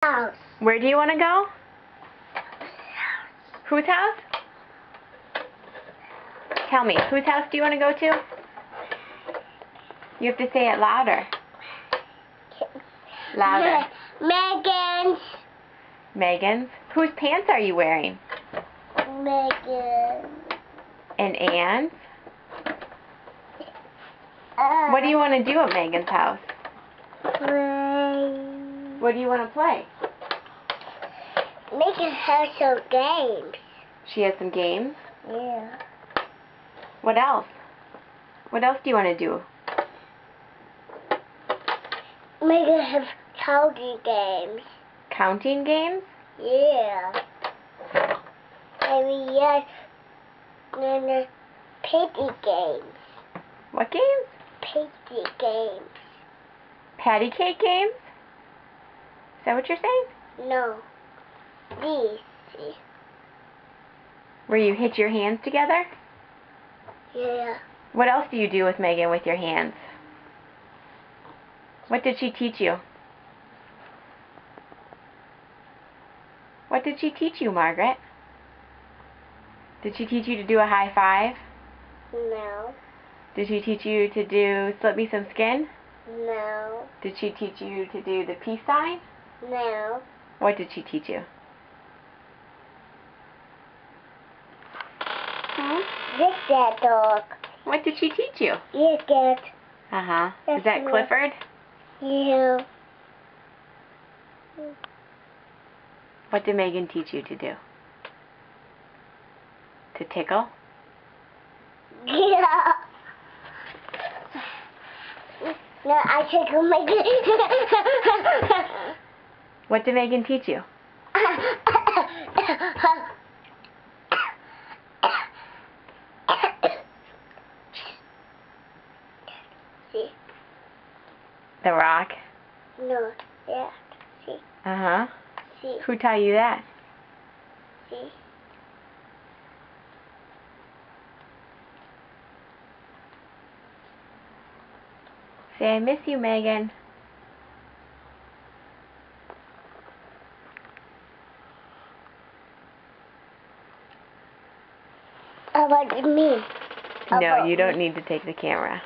House. Where do you want to go? Whose house? Tell me, whose house do you want to go to? You have to say it louder. Louder. Megan's. Megan's? Whose pants are you wearing? Megan. And Anne's? What do you want to do at Megan's house? Play. What do you want to play? Megan has some games. She has some games? Yeah. What else? What else do you want to do? Megan has counting games. Counting games? Yeah. Maybe yes. And the painting games. What games? Painting games. Patty cake games? Is that what you're saying? No. These. See? Where you hit your hands together? Yeah. What else do you do with Megan with your hands? What did she teach you? What did she teach you, Margaret? Did she teach you to do a high five? No. Did she teach you to do slip me some skin? No. Did she teach you to do the peace sign? No. What did she teach you? Look that dog. What did she teach you? Look at. Uh-huh. Is That's that me. Clifford? Yeah. What did Megan teach you to do? To tickle? Yeah. No, I take Megan. What did Megan teach you? See? The rock? No, yeah. See? Uh-huh. See? Who taught you that? See? Say, I miss you, Megan. How about me? No, you don't need to take the camera.